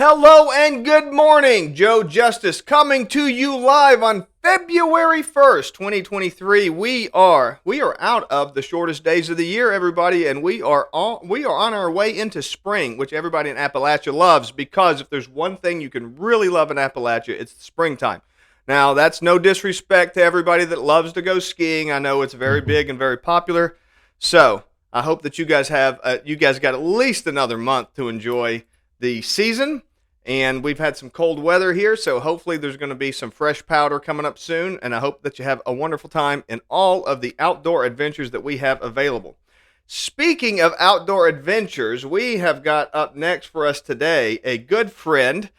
Hello and good morning. Joe Justice coming to you live on February 1st, 2023. We are out of the shortest days of the year, everybody, and we are on our way into spring, which everybody in Appalachia loves, because if there's one thing you can really love in Appalachia, it's the springtime. Now, that's no disrespect to everybody that loves to go skiing. I know it's very big and very popular. So, I hope that you guys got at least another month to enjoy the season, and we've had some cold weather here, so hopefully there's going to be some fresh powder coming up soon, and I hope that you have a wonderful time in all of the outdoor adventures that we have available. Speaking of outdoor adventures, we have got up next for us today a good friend,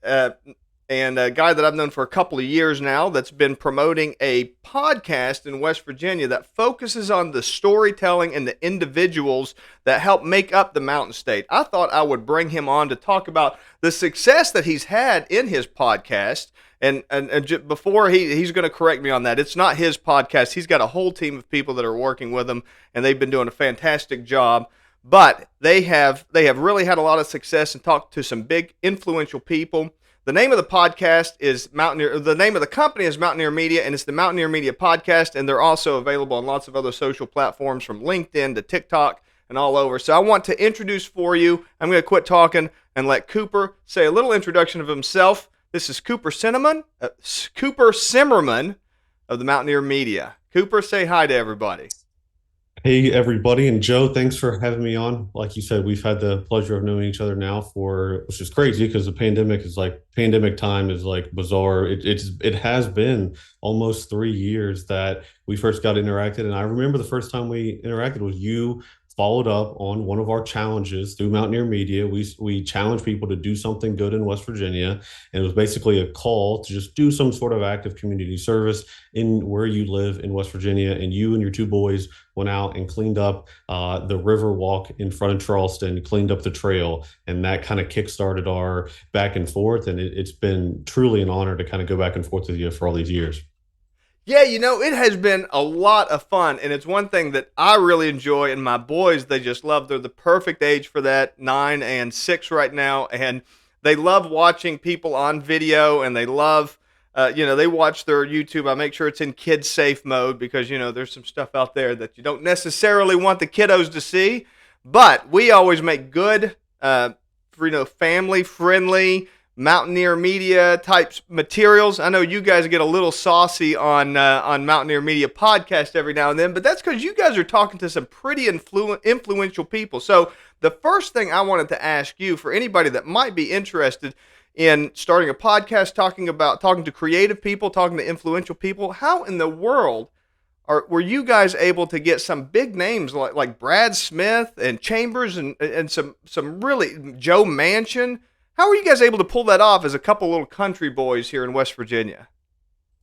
uh, and a guy that I've known for a couple of years now that's been promoting a podcast in West Virginia that focuses on the storytelling and the individuals that help make up the Mountain State. I thought I would bring him on to talk about the success that he's had in his podcast. And before he's going to correct me on that, it's not his podcast. He's got a whole team of people that are working with him, and they've been doing a fantastic job. But they have really had a lot of success and talked to some big influential people. The name of the podcast is Mountaineer. The name of the company is Mountaineer Media, and it's the Mountaineer Media Podcast, and they're also available on lots of other social platforms from LinkedIn to TikTok and all over. So I want to introduce for you, I'm going to quit talking and let Cooper say a little introduction of himself. This is Cooper Simmerman of the Mountaineer Media. Cooper, say hi to everybody. Hey everybody, and Joe, thanks for having me on. Like you said, we've had the pleasure of knowing each other now which is crazy because the pandemic time is like bizarre. It has been almost 3 years that we first got interacted, and I remember the first time we interacted was you followed up on one of our challenges through Mountaineer Media. We challenged people to do something good in West Virginia, and it was basically a call to just do some sort of active community service in where you live in West Virginia. And you and your two boys went out and cleaned up the river walk in front of Charleston, cleaned up the trail, and that kind of kickstarted our back and forth. And it's been truly an honor to kind of go back and forth with you for all these years. Yeah, it has been a lot of fun, and it's one thing that I really enjoy, and my boys, they just love. They're the perfect age for that, 9 and 6 right now, and they love watching people on video, and they love, they watch their YouTube. I make sure it's in kid-safe mode because, there's some stuff out there that you don't necessarily want the kiddos to see, but we always make good, family-friendly, Mountaineer Media type materials. I know you guys get a little saucy on Mountaineer Media podcast every now and then, but that's because you guys are talking to some pretty influential people. So the first thing I wanted to ask you, for anybody that might be interested in starting a podcast, talking to creative people, talking to influential people, how in the world were you guys able to get some big names like Brad Smith and Chambers and some really Joe Manchin? How are you guys able to pull that off as a couple little country boys here in West Virginia?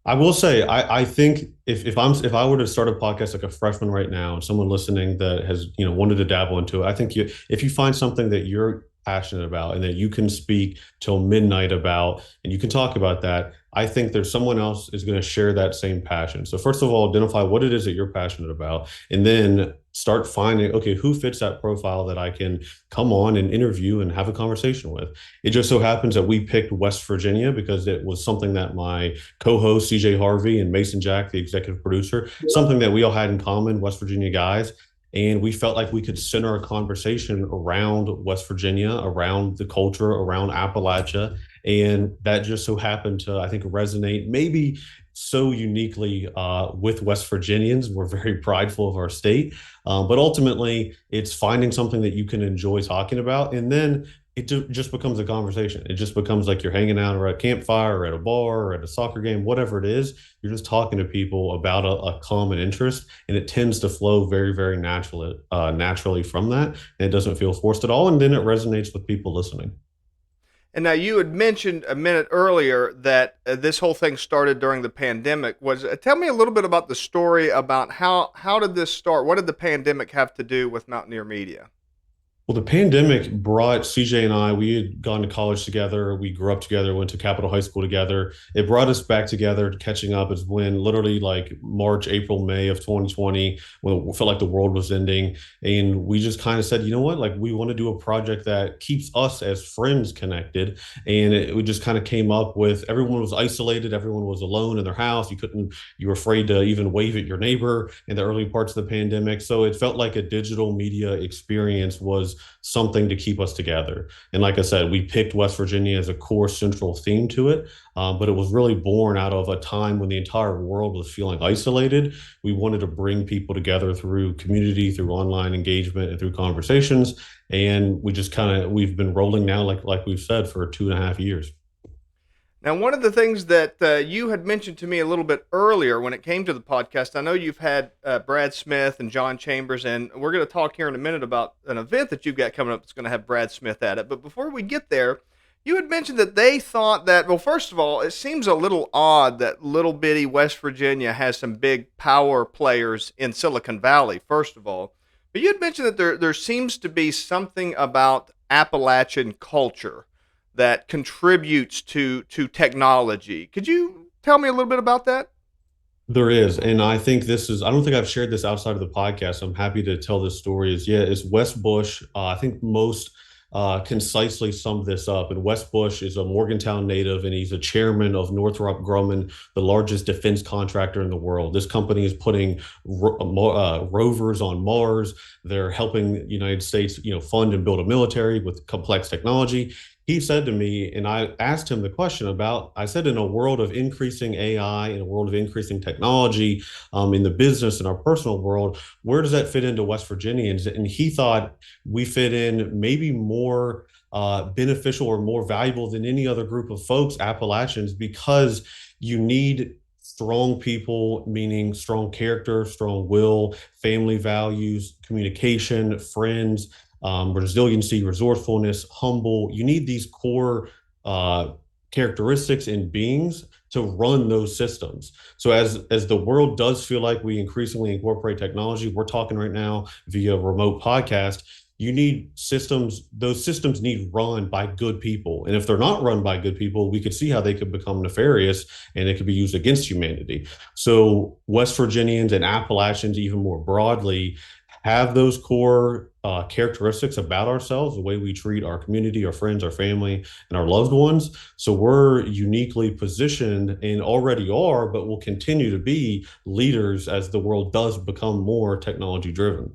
I will say, I think if I were to start a podcast like a freshman right now, and someone listening that has wanted to dabble into it, I think if you find something that you're passionate about and that you can speak till midnight about, and you can talk about that, I think there's someone else is going to share that same passion. So first of all, identify what it is that you're passionate about, and then start finding, okay, who fits that profile that I can come on and interview and have a conversation with. It just so happens that we picked West Virginia because it was something that my co-host CJ Harvey and Mason Jack, the executive producer, something that we all had in common, West Virginia guys. And we felt like we could center a conversation around West Virginia, around the culture, around Appalachia. And that just so happened to, I think, resonate maybe so uniquely with West Virginians. We're very prideful of our state. But ultimately, it's finding something that you can enjoy talking about. And then just becomes a conversation. It just becomes like you're hanging out or at a campfire or at a bar or at a soccer game, whatever it is. You're just talking to people about a common interest, and it tends to flow very, very naturally from that. And it doesn't feel forced at all. And then it resonates with people listening. And now you had mentioned a minute earlier that this whole thing started during the pandemic. Tell me a little bit about the story about how did this start? What did the pandemic have to do with Mountaineer Media? Well, the pandemic brought CJ and I, we had gone to college together. We grew up together, went to Capitol High School together. It brought us back together, catching up. Is when literally like March, April, May of 2020, when it felt like the world was ending. And we just kind of said, you know what, like we want to do a project that keeps us as friends connected. And we just kind of came up with everyone was isolated, everyone was alone in their house. You were afraid to even wave at your neighbor in the early parts of the pandemic. So it felt like a digital media experience was something to keep us together. And like I said, we picked West Virginia as a core central theme to it, but it was really born out of a time when the entire world was feeling isolated. We wanted to bring people together through community, through online engagement, and through conversations. And we've been rolling now, like we've said, for 2.5 years. Now, one of the things that you had mentioned to me a little bit earlier when it came to the podcast, I know you've had Brad Smith and John Chambers, and we're going to talk here in a minute about an event that you've got coming up that's going to have Brad Smith at it. But before we get there, you had mentioned that they thought that, well, first of all, it seems a little odd that little bitty West Virginia has some big power players in Silicon Valley, first of all. But you had mentioned that there seems to be something about Appalachian culture that contributes to technology. Could you tell me a little bit about that? There is, and I think I don't think I've shared this outside of the podcast. So I'm happy to tell this story. It's West Bush. I think most concisely summed this up. And West Bush is a Morgantown native, and he's a chairman of Northrop Grumman, the largest defense contractor in the world. This company is putting rovers on Mars. They're helping the United States, fund and build a military with complex technology. He said to me, and I asked him the question about, I said, in a world of increasing AI, in a world of increasing technology, in the business and our personal world, where does that fit into West Virginians? And he thought we fit in maybe more beneficial or more valuable than any other group of folks, Appalachians, because you need strong people, meaning strong character, strong will, family values, communication, friends, resiliency, resourcefulness, humble. You need these core uh, characteristics in beings to run those systems. So as the world does feel like we increasingly incorporate technology, we're talking right now via remote podcast. You need systems, those systems need run by good people. And if they're not run by good people, we could see how they could become nefarious and it could be used against humanity. So West Virginians and Appalachians, even more broadly, have those core characteristics about ourselves, the way we treat our community, our friends, our family, and our loved ones. So we're uniquely positioned and already are, but will continue to be leaders as the world does become more technology driven.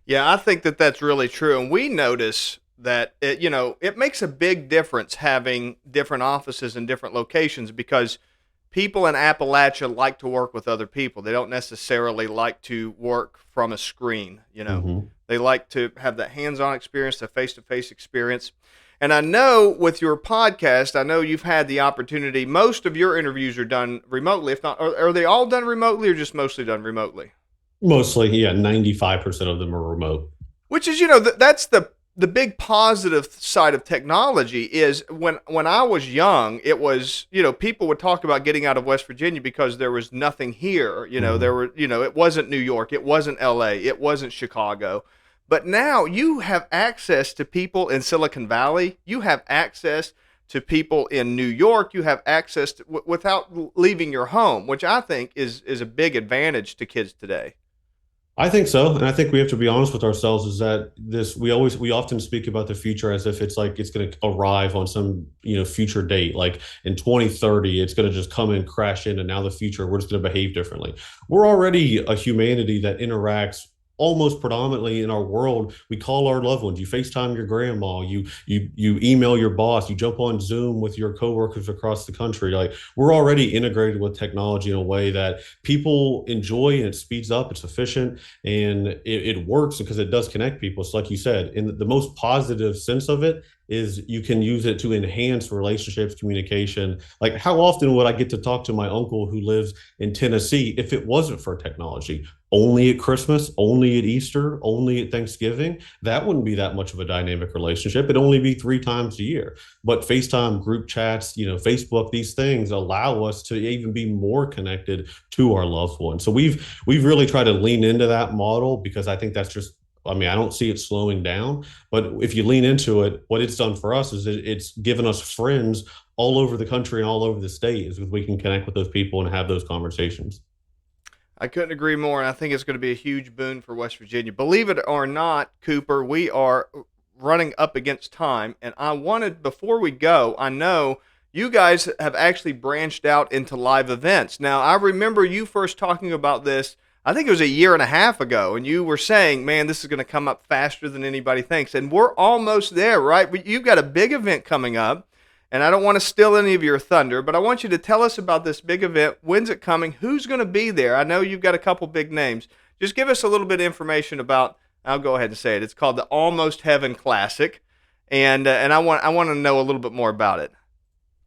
Yeah, I think that that's really true, and we notice that it makes a big difference having different offices in different locations because people in Appalachia like to work with other people. They don't necessarily like to work from a screen. Mm-hmm. They like to have that hands-on experience, the face-to-face experience. And I know with your podcast, I know you've had the opportunity. Most of your interviews are done remotely. If not, are they all done remotely or just mostly done remotely? Mostly, yeah, 95% of them are remote. Which is, that's the big positive side of technology is when I was young, it was, people would talk about getting out of West Virginia because there was nothing here. There Mm-hmm. were, it wasn't New York, it wasn't LA, it wasn't Chicago. But now you have access to people in Silicon Valley. You have access to people in New York. You have access to, without leaving your home, which I think is a big advantage to kids today. I think so, and I think we have to be honest with ourselves. Is that we often speak about the future as if it's like it's going to arrive on some future date, like in 2030, it's going to just come and crash in, and now the future we're just going to behave differently. We're already a humanity that interacts almost predominantly in our world. We call our loved ones. You FaceTime your grandma. You email your boss. You jump on Zoom with your coworkers across the country. Like we're already integrated with technology in a way that people enjoy, and it speeds up. It's efficient and it works because it does connect people. So, like you said, in the most positive sense of it is you can use it to enhance relationships, communication. Like how often would I get to talk to my uncle who lives in Tennessee if it wasn't for technology? Only at Christmas, only at Easter, only at Thanksgiving. That wouldn't be that much of a dynamic relationship. It'd only be 3 times a year. But FaceTime, group chats, Facebook, these things allow us to even be more connected to our loved ones. So we've really tried to lean into that model because I think that's just I mean, I don't see it slowing down, but if you lean into it, what it's done for us is it's given us friends all over the country and all over the state, is we can connect with those people and have those conversations. I couldn't agree more, and I think it's going to be a huge boon for West Virginia. Believe it or not, Cooper, we are running up against time, and I wanted, before we go, I know you guys have actually branched out into live events. Now, I remember you first talking about this, I think it was a year and a half ago, and you were saying, man, this is going to come up faster than anybody thinks, and we're almost there, right? You've got a big event coming up. And I don't want to steal any of your thunder, but I want you to tell us about this big event. When's it coming? Who's going to be there? I know you've got a couple big names. Just give us a little bit of information about. I'll go ahead and say it. It's called the Almost Heaven Classic, and I want to know a little bit more about it.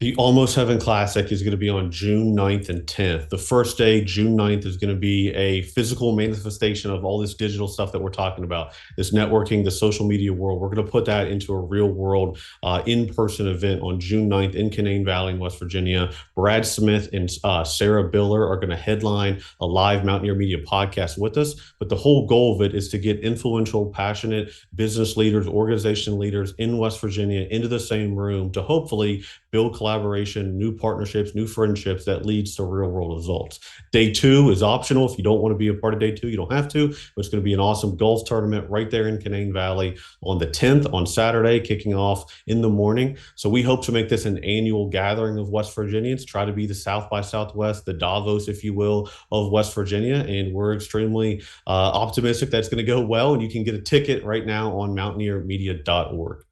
The Almost Heaven Classic is going to be on June 9th and 10th. The first day, June 9th, is going to be a physical manifestation of all this digital stuff that we're talking about, this networking, the social media world. We're going to put that into a real world, in-person event on June 9th in Canaan Valley in West Virginia. Brad Smith and Sarah Biller are going to headline a live Mountaineer Media podcast with us. But the whole goal of it is to get influential, passionate business leaders, organization leaders in West Virginia into the same room to hopefully build collaboration, new partnerships, new friendships that leads to real world results. Day two is optional. If you don't want to be a part of day two, you don't have to, but it's going to be an awesome golf tournament right there in Canaan Valley on the 10th on Saturday, kicking off in the morning. So we hope to make this an annual gathering of West Virginians, try to be the South by Southwest, the Davos, if you will, of West Virginia. And we're extremely optimistic that's going to go well. And you can get a ticket right now on mountaineermedia.org.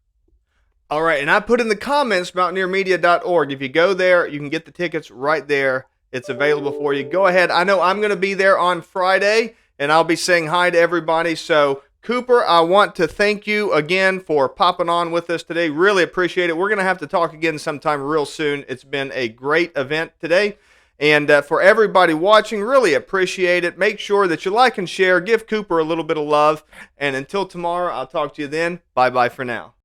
All right, and I put in the comments mountaineermedia.org. If you go there, you can get the tickets right there. It's available for you. Go ahead. I know I'm going to be there on Friday, and I'll be saying hi to everybody. So, Cooper, I want to thank you again for popping on with us today. Really appreciate it. We're going to have to talk again sometime real soon. It's been a great event today. And for everybody watching, really appreciate it. Make sure that you like and share. Give Cooper a little bit of love. And until tomorrow, I'll talk to you then. Bye-bye for now.